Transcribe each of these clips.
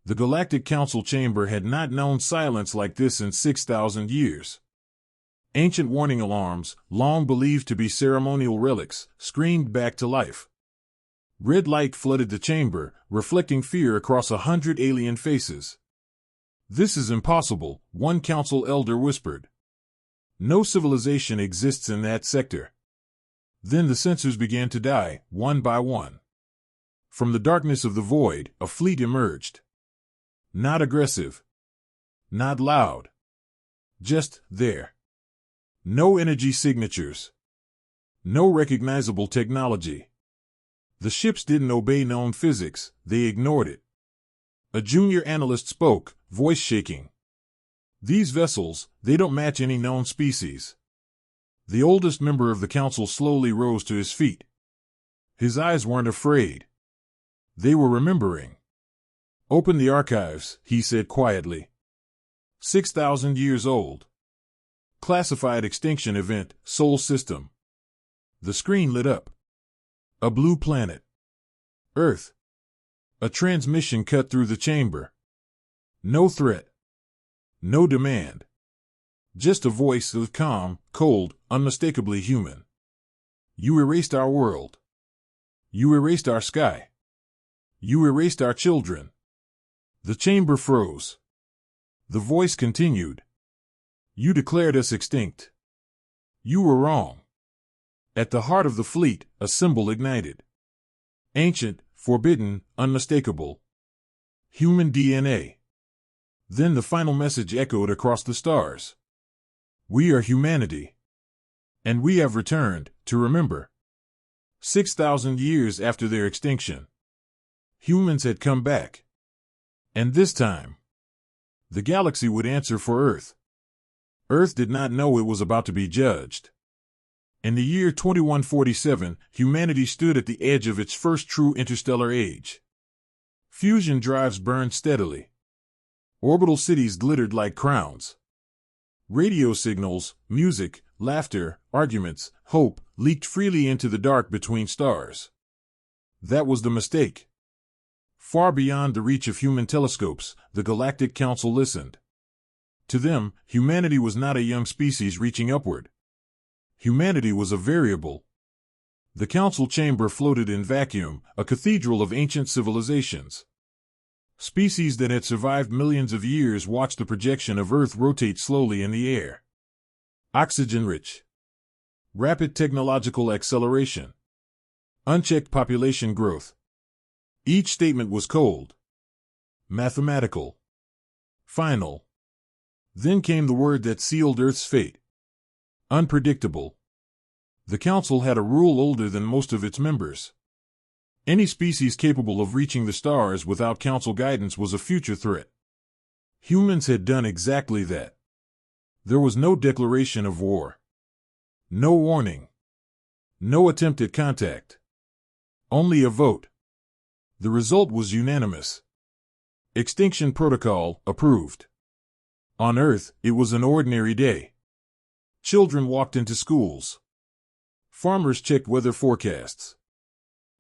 The Galactic Council chamber had not known silence like this in 6,000 years. Ancient warning alarms, long believed to be ceremonial relics, screamed back to life. Red light flooded the chamber, reflecting fear across 100 alien faces. "This is impossible," one council elder whispered. "No civilization exists in that sector." Then the sensors began to die, one by one. From the darkness of the void, a fleet emerged. Not aggressive. Not loud. Just there. No energy signatures. No recognizable technology. The ships didn't obey known physics, they ignored it. A junior analyst spoke, voice shaking. "These vessels, they don't match any known species." The oldest member of the council slowly rose to his feet. His eyes weren't afraid. They were remembering. "Open the archives," he said quietly. 6,000 years old. Classified extinction event, Sol system. The screen lit up. A blue planet. Earth. A transmission cut through the chamber. No threat. No demand. Just a voice that was calm, cold, unmistakably human. "You erased our world. You erased our sky. You erased our children." The chamber froze. The voice continued. "You declared us extinct. You were wrong." At the heart of the fleet, a symbol ignited. Ancient, forbidden, unmistakable. Human DNA. Then the final message echoed across the stars. "We are humanity. And we have returned, to remember." 6,000 years after their extinction. Humans had come back. And this time, the galaxy would answer for Earth. Earth did not know it was about to be judged. In the year 2147, humanity stood at the edge of its first true interstellar age. Fusion drives burned steadily. Orbital cities glittered like crowns. Radio signals, music, laughter, arguments, hope leaked freely into the dark between stars. That was the mistake. Far beyond the reach of human telescopes, the Galactic Council listened. To them, humanity was not a young species reaching upward. Humanity was a variable. The council chamber floated in vacuum, a cathedral of ancient civilizations. Species that had survived millions of years watched the projection of Earth rotate slowly in the air. Oxygen-rich. Rapid technological acceleration. Unchecked population growth. Each statement was cold. Mathematical. Final. Then came the word that sealed Earth's fate. Unpredictable. The council had a rule older than most of its members. Any species capable of reaching the stars without council guidance was a future threat. Humans had done exactly that. There was no declaration of war. No warning. No attempt at contact. Only a vote. The result was unanimous. Extinction Protocol, approved. On Earth, it was an ordinary day. Children walked into schools. Farmers checked weather forecasts.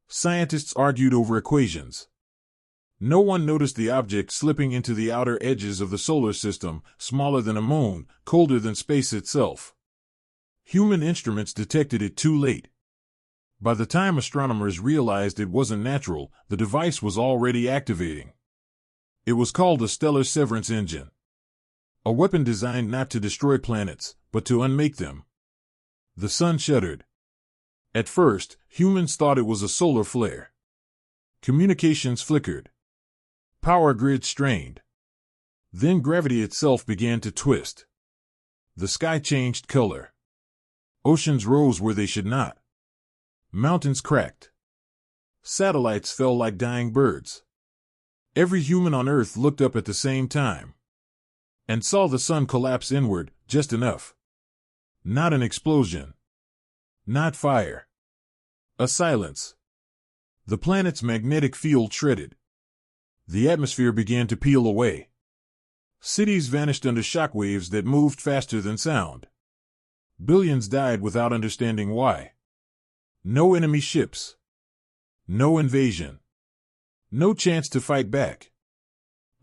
Scientists argued over equations. No one noticed the object slipping into the outer edges of the solar system, smaller than a moon, colder than space itself. Human instruments detected it too late. By the time astronomers realized it wasn't natural, the device was already activating. It was called a stellar severance engine. A weapon designed not to destroy planets, but to unmake them. The sun shuddered. At first, humans thought it was a solar flare. Communications flickered. Power grids strained. Then gravity itself began to twist. The sky changed color. Oceans rose where they should not. Mountains cracked. Satellites fell like dying birds. Every human on Earth looked up at the same time. And saw the sun collapse inward, just enough. Not an explosion. Not fire. A silence. The planet's magnetic field shredded. The atmosphere began to peel away. Cities vanished under shockwaves that moved faster than sound. Billions died without understanding why. No enemy ships. No invasion. No chance to fight back.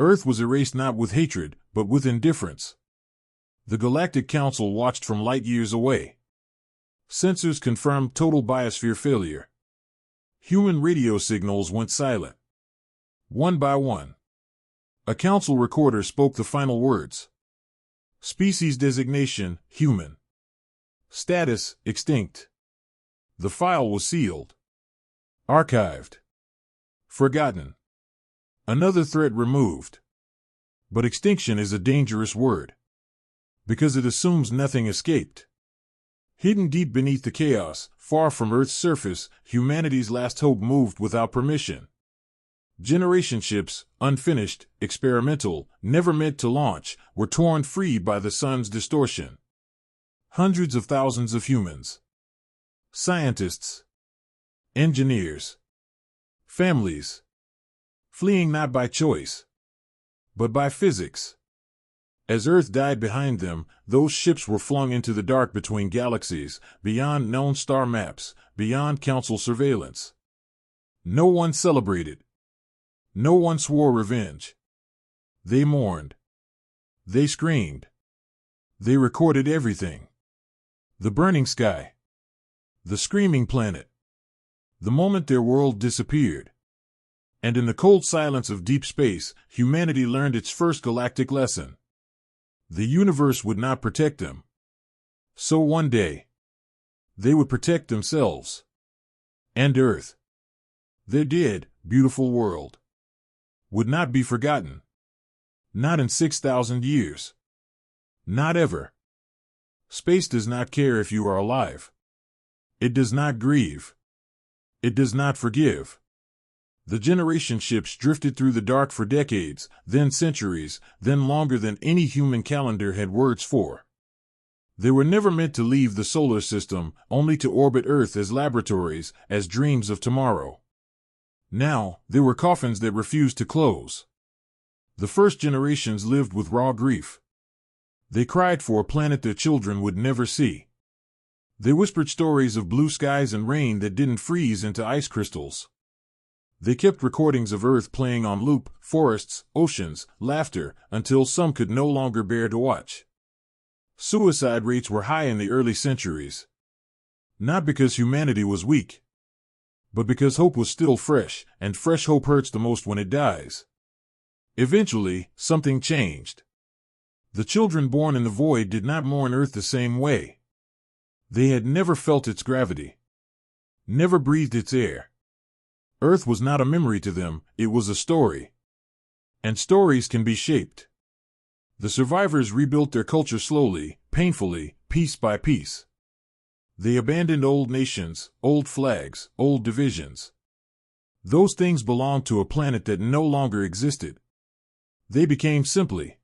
Earth was erased not with hatred, but with indifference. The Galactic Council watched from light years away. Sensors confirmed total biosphere failure. Human radio signals went silent. One by one. A council recorder spoke the final words. Species designation, human. Status, extinct. The file was sealed. Archived. Forgotten. Another threat removed. But extinction is a dangerous word. Because it assumes nothing escaped. Hidden deep beneath the chaos, far from Earth's surface, humanity's last hope moved without permission. Generation ships, unfinished, experimental, never meant to launch, were torn free by the sun's distortion. Hundreds of thousands of humans. Scientists. Engineers. Families. Fleeing not by choice, but by physics. As Earth died behind them, those ships were flung into the dark between galaxies, beyond known star maps, beyond council surveillance. No one celebrated. No one swore revenge. They mourned. They screamed. They recorded everything. The burning sky. The screaming planet. The moment their world disappeared. And in the cold silence of deep space, humanity learned its first galactic lesson. The universe would not protect them. So one day, they would protect themselves. And Earth, their dead, beautiful world, would not be forgotten. Not in 6,000 years. Not ever. Space does not care if you are alive. It does not grieve. It does not forgive. The generation ships drifted through the dark for decades, then centuries, then longer than any human calendar had words for. They were never meant to leave the solar system, only to orbit Earth as laboratories, as dreams of tomorrow. Now, they were coffins that refused to close. The first generations lived with raw grief. They cried for a planet their children would never see. They whispered stories of blue skies and rain that didn't freeze into ice crystals. They kept recordings of Earth playing on loop, forests, oceans, laughter, until some could no longer bear to watch. Suicide rates were high in the early centuries. Not because humanity was weak, but because hope was still fresh, and fresh hope hurts the most when it dies. Eventually, something changed. The children born in the void did not mourn Earth the same way. They had never felt its gravity. Never breathed its air. Earth was not a memory to them, it was a story. And stories can be shaped. The survivors rebuilt their culture slowly, painfully, piece by piece. They abandoned old nations, old flags, old divisions. Those things belonged to a planet that no longer existed. They became simply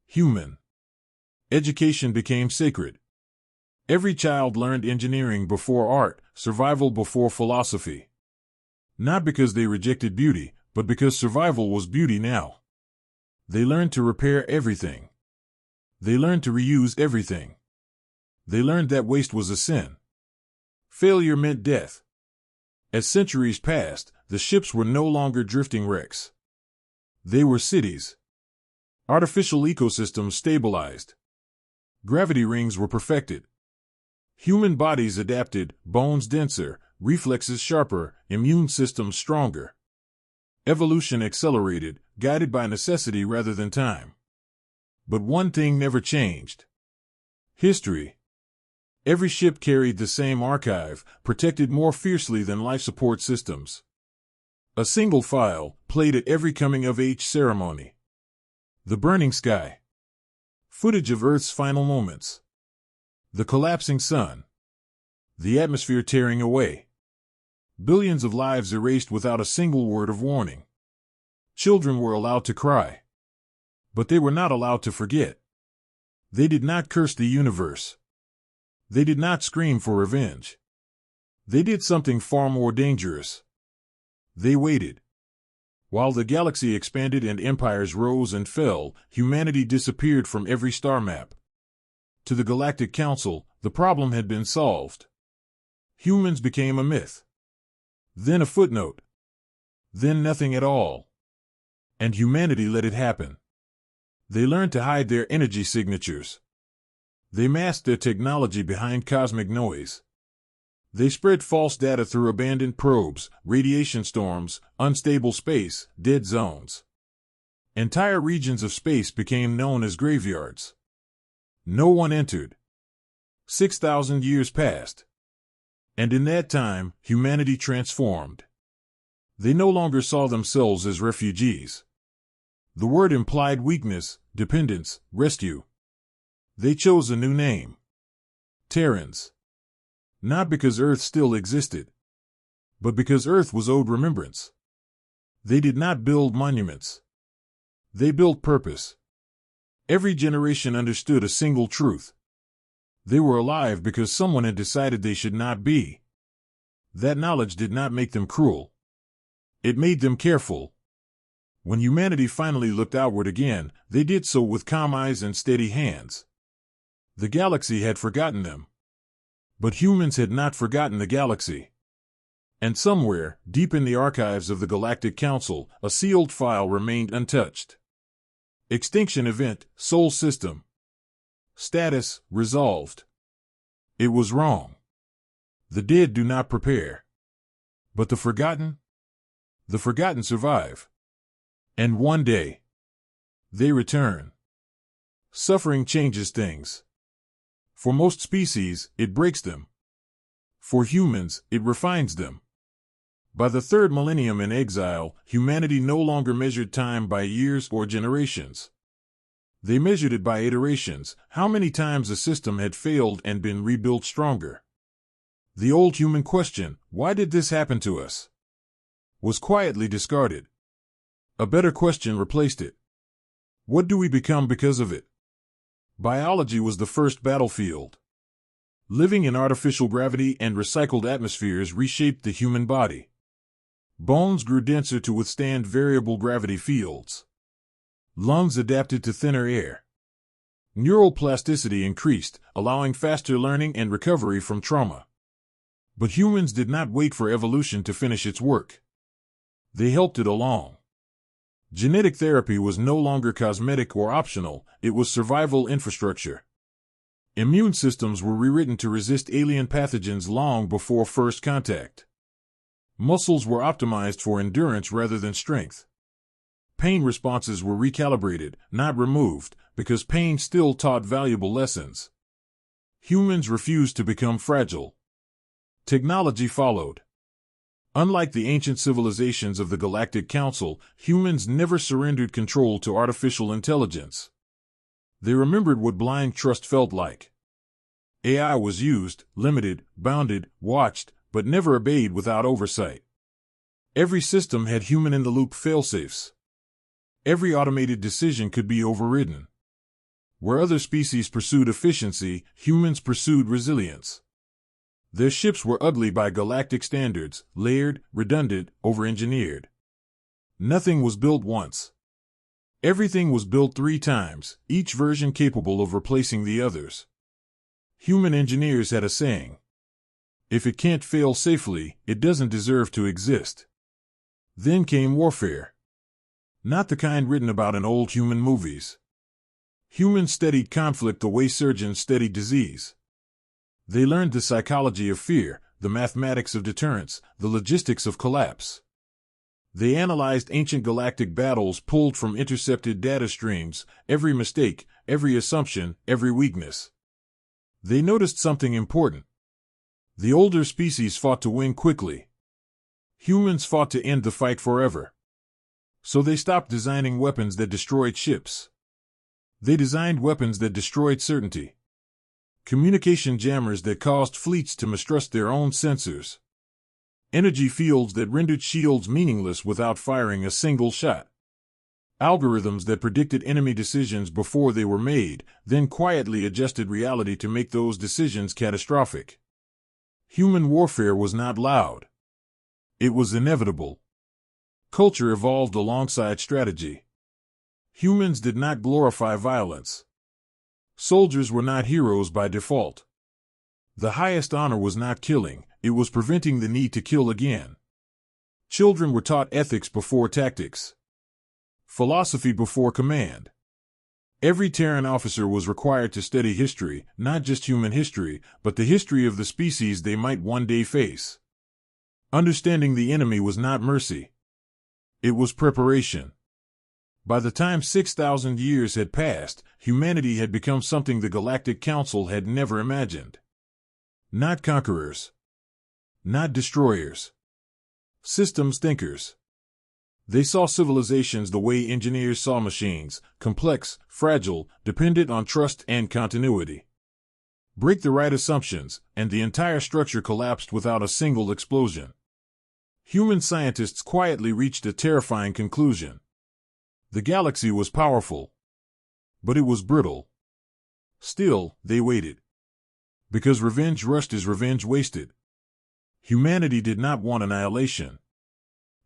human. Education became sacred. Every child learned engineering before art, survival before philosophy. Not because they rejected beauty, but because survival was beauty now. They learned to repair everything. They learned to reuse everything. They learned that waste was a sin. Failure meant death. As centuries passed, the ships were no longer drifting wrecks. They were cities. Artificial ecosystems stabilized. Gravity rings were perfected. Human bodies adapted, bones denser, reflexes sharper, immune systems stronger. Evolution accelerated, guided by necessity rather than time. But one thing never changed. History. Every ship carried the same archive, protected more fiercely than life support systems. A single file, played at every coming-of-age ceremony. The burning sky. Footage of Earth's final moments. The collapsing sun. The atmosphere tearing away. Billions of lives erased without a single word of warning. Children were allowed to cry. But they were not allowed to forget. They did not curse the universe. They did not scream for revenge. They did something far more dangerous. They waited. While the galaxy expanded and empires rose and fell, humanity disappeared from every star map. To the Galactic Council, the problem had been solved. Humans became a myth. Then a footnote. Then nothing at all. And humanity let it happen. They learned to hide their energy signatures. They masked their technology behind cosmic noise. They spread false data through abandoned probes, radiation storms, unstable space, dead zones. Entire regions of space became known as graveyards. No one entered. 6,000 years passed. And in that time, humanity transformed. They no longer saw themselves as refugees. The word implied weakness, dependence, rescue. They chose a new name. Terrans. Not because Earth still existed, but because Earth was owed remembrance. They did not build monuments. They built purpose. Every generation understood a single truth. They were alive because someone had decided they should not be. That knowledge did not make them cruel. It made them careful. When humanity finally looked outward again, they did so with calm eyes and steady hands. The galaxy had forgotten them. But humans had not forgotten the galaxy. And somewhere, deep in the archives of the Galactic Council, a sealed file remained untouched. Extinction event, Sol system. Status, resolved. It was wrong. The dead do not prepare. But the forgotten survive. And one day, they return. Suffering changes things. For most species, it breaks them. For humans, it refines them. By the third millennium in exile, humanity no longer measured time by years or generations. They measured it by iterations, how many times a system had failed and been rebuilt stronger. The old human question, why did this happen to us, was quietly discarded. A better question replaced it. What do we become because of it? Biology was the first battlefield. Living in artificial gravity and recycled atmospheres reshaped the human body. Bones grew denser to withstand variable gravity fields. Lungs adapted to thinner air. Neural plasticity increased, allowing faster learning and recovery from trauma. But humans did not wait for evolution to finish its work. They helped it along. Genetic therapy was no longer cosmetic or optional, it was survival infrastructure. Immune systems were rewritten to resist alien pathogens long before first contact. Muscles were optimized for endurance rather than strength. Pain responses were recalibrated, not removed, because pain still taught valuable lessons. Humans refused to become fragile. Technology followed. Unlike the ancient civilizations of the Galactic Council, humans never surrendered control to artificial intelligence. They remembered what blind trust felt like. AI was used, limited, bounded, watched, but never obeyed without oversight. Every system had human-in-the-loop failsafes. Every automated decision could be overridden. Where other species pursued efficiency, humans pursued resilience. Their ships were ugly by galactic standards, layered, redundant, over-engineered. Nothing was built once. Everything was built 3 times, each version capable of replacing the others. Human engineers had a saying. If it can't fail safely, it doesn't deserve to exist. Then came warfare. Not the kind written about in old human movies. Humans studied conflict the way surgeons studied disease. They learned the psychology of fear, the mathematics of deterrence, the logistics of collapse. They analyzed ancient galactic battles pulled from intercepted data streams, every mistake, every assumption, every weakness. They noticed something important. The older species fought to win quickly. Humans fought to end the fight forever. So they stopped designing weapons that destroyed ships. They designed weapons that destroyed certainty. Communication jammers that caused fleets to mistrust their own sensors. Energy fields that rendered shields meaningless without firing a single shot. Algorithms that predicted enemy decisions before they were made, then quietly adjusted reality to make those decisions catastrophic. Human warfare was not loud. It was inevitable. Culture evolved alongside strategy. Humans did not glorify violence. Soldiers were not heroes by default. The highest honor was not killing, it was preventing the need to kill again. Children were taught ethics before tactics. Philosophy before command. Every Terran officer was required to study history, not just human history, but the history of the species they might one day face. Understanding the enemy was not mercy. It was preparation. By the time 6,000 years had passed, humanity had become something the Galactic Council had never imagined. Not conquerors. Not destroyers. Systems thinkers. They saw civilizations the way engineers saw machines, complex, fragile, dependent on trust and continuity. Break the right assumptions, and the entire structure collapsed without a single explosion. Human scientists quietly reached a terrifying conclusion. The galaxy was powerful, but it was brittle. Still, they waited. Because revenge rushed is revenge wasted. Humanity did not want annihilation.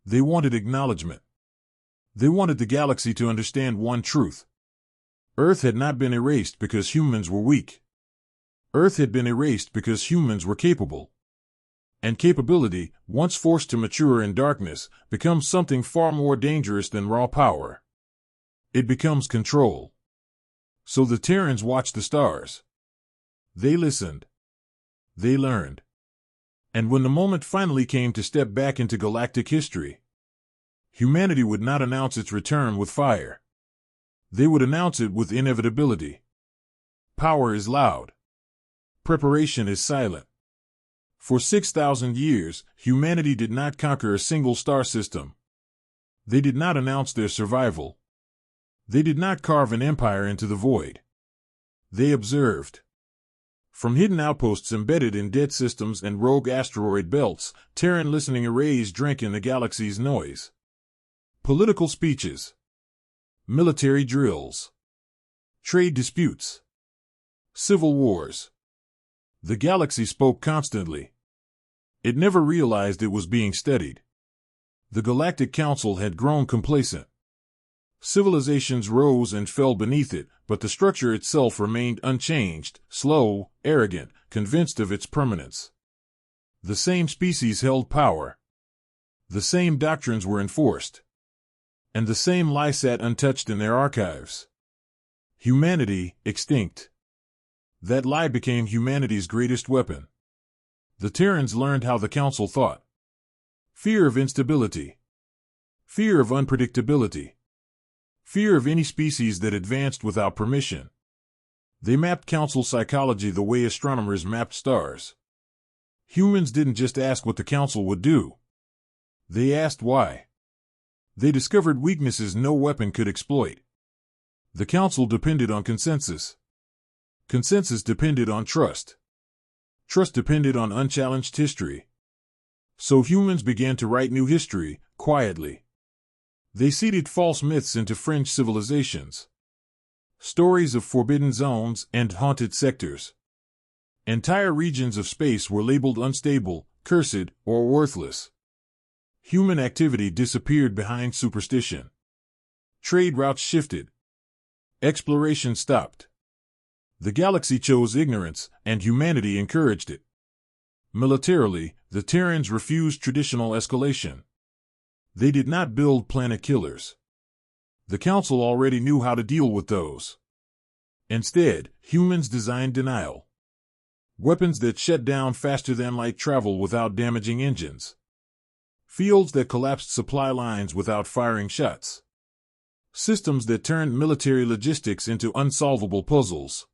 They wanted acknowledgement. They wanted the galaxy to understand one truth. Earth had not been erased because humans were weak. Earth had been erased because humans were capable. And capability, once forced to mature in darkness, becomes something far more dangerous than raw power. It becomes control. So the Terrans watched the stars. They listened. They learned. And when the moment finally came to step back into galactic history, humanity would not announce its return with fire. They would announce it with inevitability. Power is loud. Preparation is silent. For 6,000 years, humanity did not conquer a single star system. They did not announce their survival. They did not carve an empire into the void. They observed. From hidden outposts embedded in dead systems and rogue asteroid belts, Terran listening arrays drank in the galaxy's noise. Political speeches. Military drills. Trade disputes. Civil wars. The galaxy spoke constantly. It never realized it was being studied. The Galactic Council had grown complacent. Civilizations rose and fell beneath it, but the structure itself remained unchanged, slow, arrogant, convinced of its permanence. The same species held power. The same doctrines were enforced. And the same lie sat untouched in their archives. Humanity, extinct. That lie became humanity's greatest weapon. The Terrans learned how the Council thought. Fear of instability. Fear of unpredictability. Fear of any species that advanced without permission. They mapped Council psychology the way astronomers mapped stars. Humans didn't just ask what the Council would do. They asked why. They discovered weaknesses no weapon could exploit. The Council depended on consensus. Consensus depended on trust. Trust depended on unchallenged history. So humans began to write new history, quietly. They seeded false myths into fringe civilizations. Stories of forbidden zones and haunted sectors. Entire regions of space were labeled unstable, cursed, or worthless. Human activity disappeared behind superstition. Trade routes shifted. Exploration stopped. The galaxy chose ignorance, and humanity encouraged it. Militarily, the Terrans refused traditional escalation. They did not build planet killers. The Council already knew how to deal with those. Instead, humans designed denial. Weapons that shut down faster than light travel without damaging engines. Fields that collapsed supply lines without firing shots. Systems that turned military logistics into unsolvable puzzles.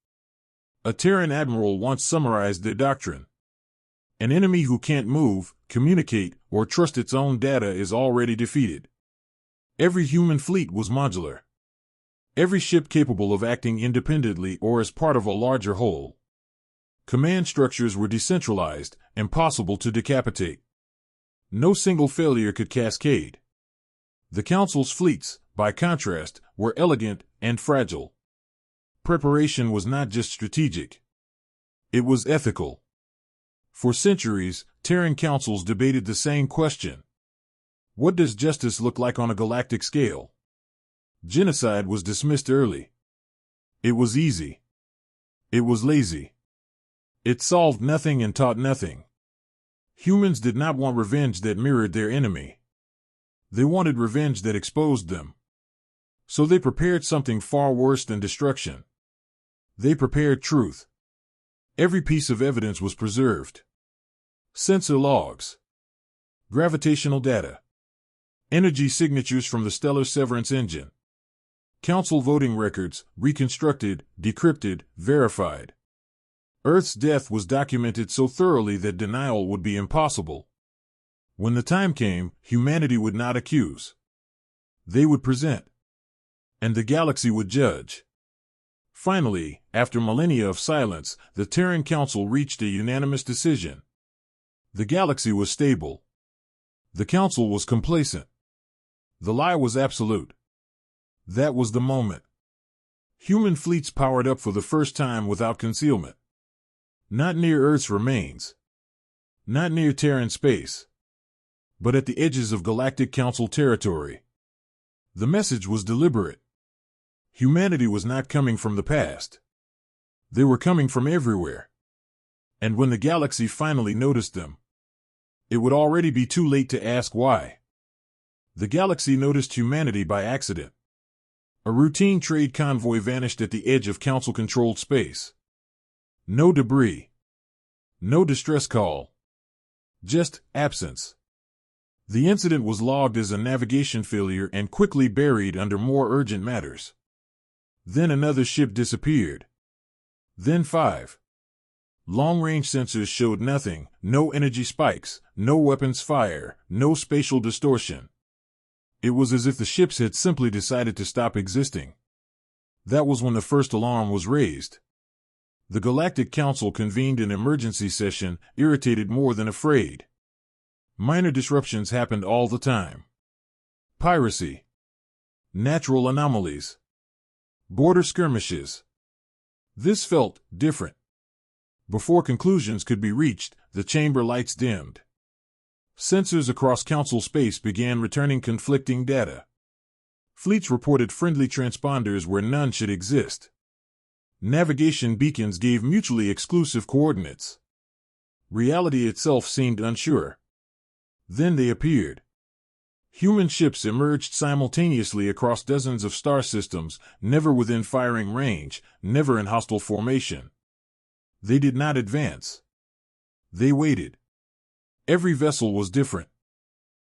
A Terran admiral once summarized their doctrine. An enemy who can't move, communicate, or trust its own data is already defeated. Every human fleet was modular. Every ship capable of acting independently or as part of a larger whole. Command structures were decentralized, impossible to decapitate. No single failure could cascade. The Council's fleets, by contrast, were elegant and fragile. Preparation was not just strategic. It was ethical. For centuries, Terran councils debated the same question. What does justice look like on a galactic scale? Genocide was dismissed early. It was easy. It was lazy. It solved nothing and taught nothing. Humans did not want revenge that mirrored their enemy. They wanted revenge that exposed them. So they prepared something far worse than destruction. They prepared truth. Every piece of evidence was preserved. Sensor logs, gravitational data, energy signatures from the stellar severance engine, council voting records, reconstructed, decrypted, verified. Earth's death was documented so thoroughly that denial would be impossible. When the time came, humanity would not accuse. They would present. And the galaxy would judge. Finally, after millennia of silence, the Terran Council reached a unanimous decision. The galaxy was stable. The Council was complacent. The lie was absolute. That was the moment. Human fleets powered up for the first time without concealment. Not near Earth's remains. Not near Terran space. But at the edges of Galactic Council territory. The message was deliberate. Humanity was not coming from the past. They were coming from everywhere. And when the galaxy finally noticed them, it would already be too late to ask why. The galaxy noticed humanity by accident. A routine trade convoy vanished at the edge of Council-controlled space. No debris. No distress call. Just absence. The incident was logged as a navigation failure and quickly buried under more urgent matters. Then another ship disappeared. Then 5. Long-range sensors showed nothing, no energy spikes, no weapons fire, no spatial distortion. It was as if the ships had simply decided to stop existing. That was when the first alarm was raised. The Galactic Council convened an emergency session, irritated more than afraid. Minor disruptions happened all the time. Piracy. Natural anomalies. Border skirmishes. This felt different. Before conclusions could be reached, the chamber lights dimmed. Sensors across Council space began returning conflicting data. Fleets reported friendly transponders where none should exist. Navigation beacons gave mutually exclusive coordinates. Reality itself seemed unsure. Then they appeared. Human ships emerged simultaneously across dozens of star systems, never within firing range, never in hostile formation. They did not advance. They waited. Every vessel was different.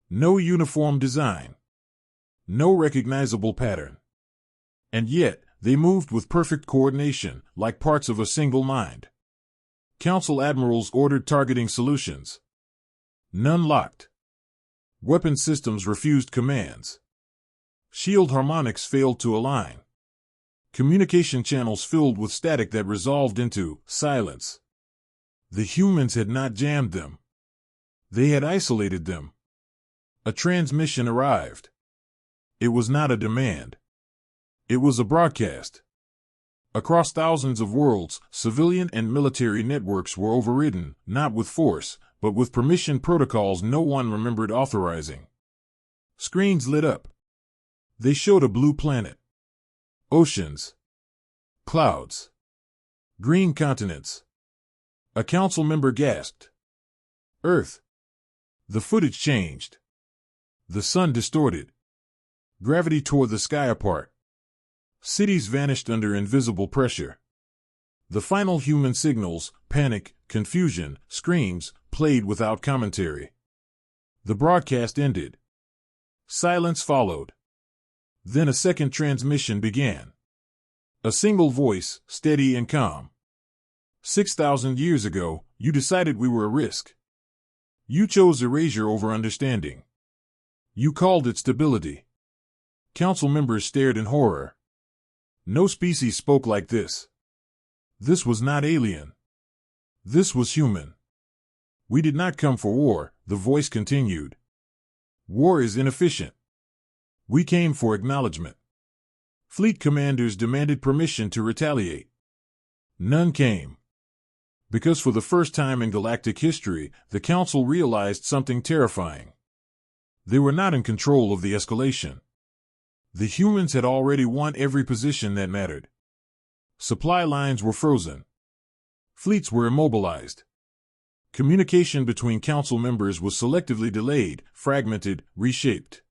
No uniform design. No recognizable pattern. And yet, they moved with perfect coordination, like parts of a single mind. Council admirals ordered targeting solutions. None locked. Weapon systems refused commands. Shield harmonics failed to align. Communication channels filled with static that resolved into silence. The humans had not jammed them. They had isolated them. A transmission arrived. It was not a demand. It was a broadcast. Across thousands of worlds, civilian and military networks were overridden, not with force, but with permission protocols no one remembered authorizing. Screens lit up. They showed a blue planet. Oceans. Clouds. Green continents. A council member gasped. Earth. The footage changed. The sun distorted. Gravity tore the sky apart. Cities vanished under invisible pressure. The final human signals, panic, confusion, screams, played without commentary. The broadcast ended. Silence followed. Then a second transmission began. A single voice, steady and calm. 6,000 years ago, you decided we were a risk. You chose erasure over understanding. You called it stability. Council members stared in horror. No species spoke like this. This was not alien. This was human. We did not come for war, the voice continued. War is inefficient. We came for acknowledgement. Fleet commanders demanded permission to retaliate. None came. Because for the first time in galactic history, the Council realized something terrifying. They were not in control of the escalation. The humans had already won every position that mattered. Supply lines were frozen. Fleets were immobilized. Communication between Council members was selectively delayed, fragmented, reshaped.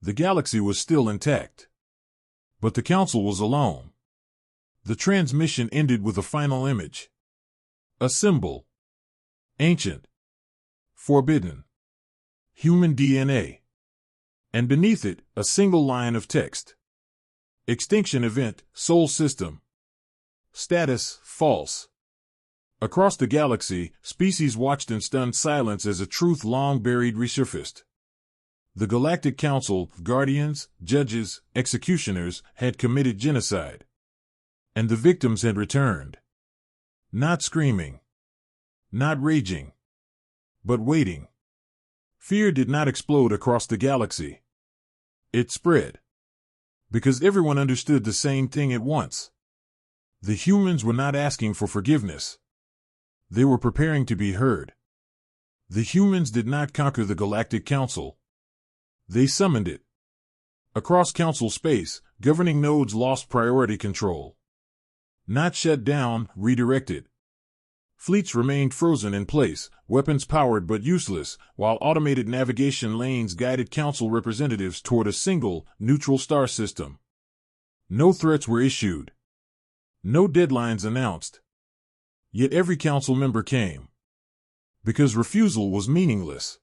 The galaxy was still intact. But the council was alone. The transmission ended with a final image. A symbol. Ancient. Forbidden. Human DNA. And beneath it, a single line of text. Extinction event, Sol system. Status, false. Across the galaxy, species watched in stunned silence as a truth long buried resurfaced. The Galactic Council, guardians, judges, executioners, had committed genocide. And the victims had returned. Not screaming. Not raging. But waiting. Fear did not explode across the galaxy. It spread. Because everyone understood the same thing at once. The humans were not asking for forgiveness. They were preparing to be heard. The humans did not conquer the Galactic Council. They summoned it. Across council space, governing nodes lost priority control. Not shut down, redirected. Fleets remained frozen in place, weapons powered but useless, while automated navigation lanes guided council representatives toward a single, neutral star system. No threats were issued. No deadlines announced. Yet every council member came. Because refusal was meaningless.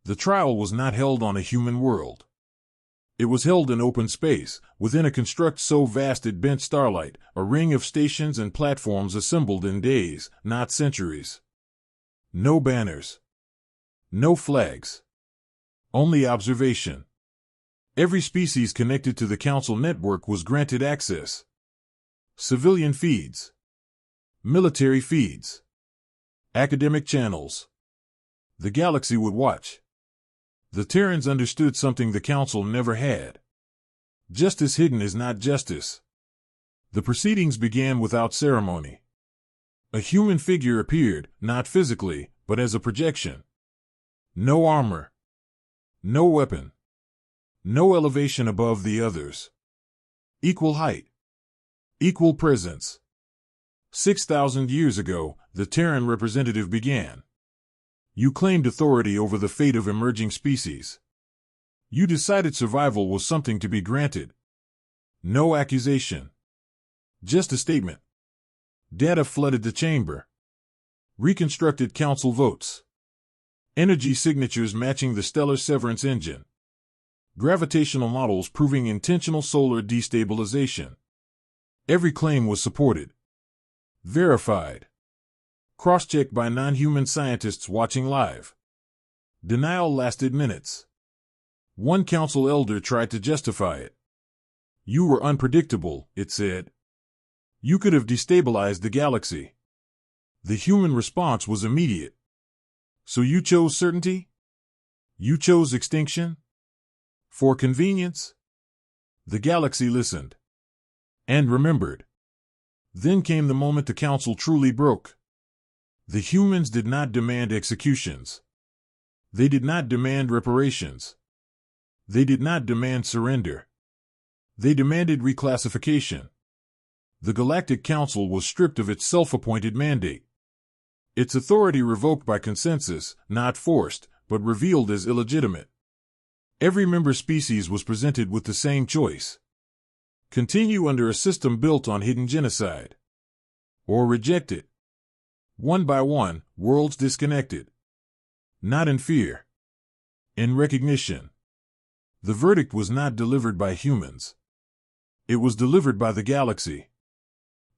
The trial was not held on a human world. It was held in open space, within a construct so vast it bent starlight, a ring of stations and platforms assembled in days, not centuries. No banners. No flags. Only observation. Every species connected to the council network was granted access. Civilian feeds. Military feeds. Academic channels. The galaxy would watch. The Terrans understood something the council never had. Justice hidden is not justice. The proceedings began without ceremony. A human figure appeared, not physically, but as a projection. No armor. No weapon. No elevation above the others. Equal height. Equal presence. 6,000 years ago, the Terran representative began. You claimed authority over the fate of emerging species. You decided survival was something to be granted. No accusation. Just a statement. Data flooded the chamber. Reconstructed council votes. Energy signatures matching the stellar severance engine. Gravitational models proving intentional solar destabilization. Every claim was supported. Verified. Cross-checked by non-human scientists watching live. Denial lasted minutes. One council elder tried to justify it. You were unpredictable, it said. You could have destabilized the galaxy. The human response was immediate. So you chose certainty? You chose extinction? For convenience? The galaxy listened. And remembered. Then came the moment the council truly broke. The humans did not demand executions. They did not demand reparations. They did not demand surrender. They demanded reclassification. The Galactic Council was stripped of its self-appointed mandate. Its authority revoked by consensus, not forced, but revealed as illegitimate. Every member species was presented with the same choice. Continue under a system built on hidden genocide. Or reject it. One by one, worlds disconnected. Not in fear. In recognition. The verdict was not delivered by humans. It was delivered by the galaxy.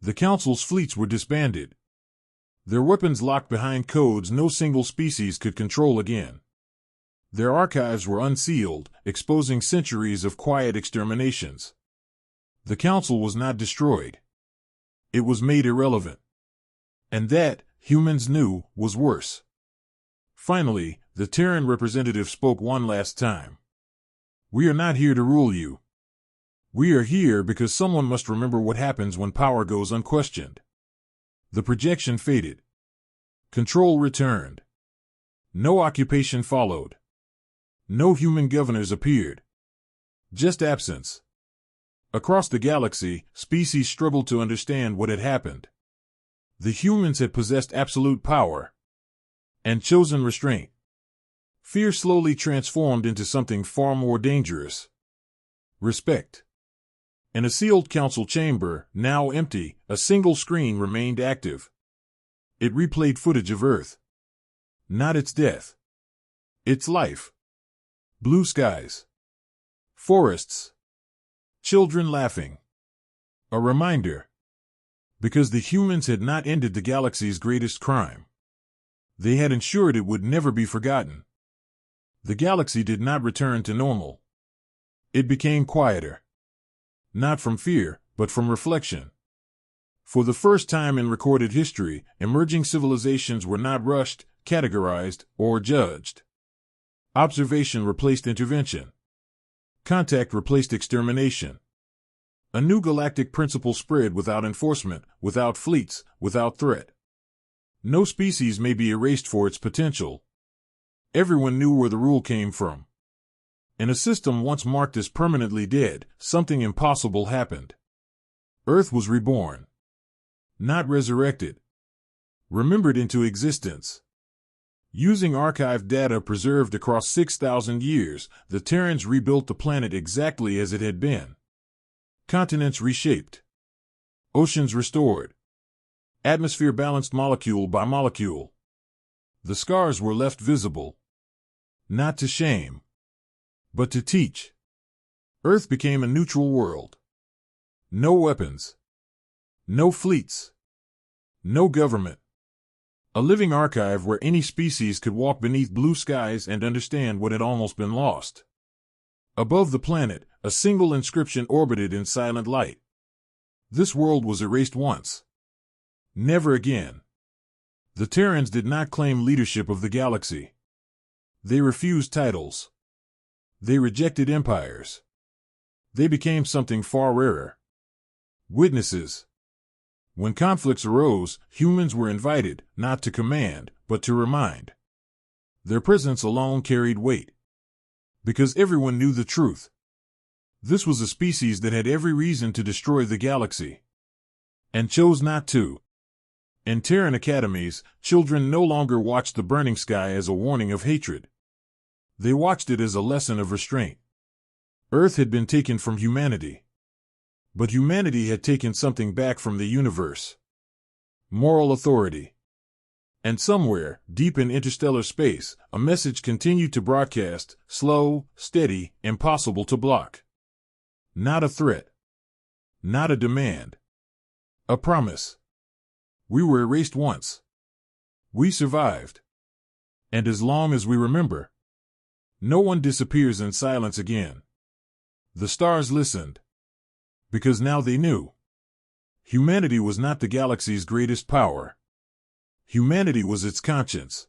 The Council's fleets were disbanded. Their weapons locked behind codes no single species could control again. Their archives were unsealed, exposing centuries of quiet exterminations. The Council was not destroyed. It was made irrelevant. And that, humans knew, was worse. Finally, the Terran representative spoke one last time. We are not here to rule you. We are here because someone must remember what happens when power goes unquestioned. The projection faded. Control returned. No occupation followed. No human governors appeared. Just absence. Across the galaxy, species struggled to understand what had happened. The humans had possessed absolute power and chosen restraint. Fear slowly transformed into something far more dangerous. Respect. In a sealed council chamber, now empty, a single screen remained active. It replayed footage of Earth. Not its death. Its life. Blue skies. Forests. Children laughing. A reminder. Because the humans had not ended the galaxy's greatest crime. They had ensured it would never be forgotten. The galaxy did not return to normal. It became quieter. Not from fear, but from reflection. For the first time in recorded history, emerging civilizations were not rushed, categorized, or judged. Observation replaced intervention. Contact replaced extermination. A new galactic principle spread without enforcement, without fleets, without threat. No species may be erased for its potential. Everyone knew where the rule came from. In a system once marked as permanently dead, something impossible happened. Earth was reborn. Not resurrected. Remembered into existence. Using archived data preserved across 6,000 years, the Terrans rebuilt the planet exactly as it had been. Continents reshaped. Oceans restored. Atmosphere balanced molecule by molecule. The scars were left visible. Not to shame, but to teach. Earth became a neutral world. No weapons. No fleets. No government. A living archive where any species could walk beneath blue skies and understand what had almost been lost. Above the planet, a single inscription orbited in silent light. This world was erased once. Never again. The Terrans did not claim leadership of the galaxy. They refused titles. They rejected empires. They became something far rarer. Witnesses. When conflicts arose, humans were invited, not to command, but to remind. Their presence alone carried weight. Because everyone knew the truth. This was a species that had every reason to destroy the galaxy. And chose not to. In Terran academies, children no longer watched the burning sky as a warning of hatred. They watched it as a lesson of restraint. Earth had been taken from humanity. But humanity had taken something back from the universe. Moral authority. And somewhere, deep in interstellar space, a message continued to broadcast, slow, steady, impossible to block. Not a threat. Not a demand. A promise. We were erased once. We survived. And as long as we remember, no one disappears in silence again. The stars listened. Because now they knew. Humanity was not the galaxy's greatest power. Humanity was its conscience.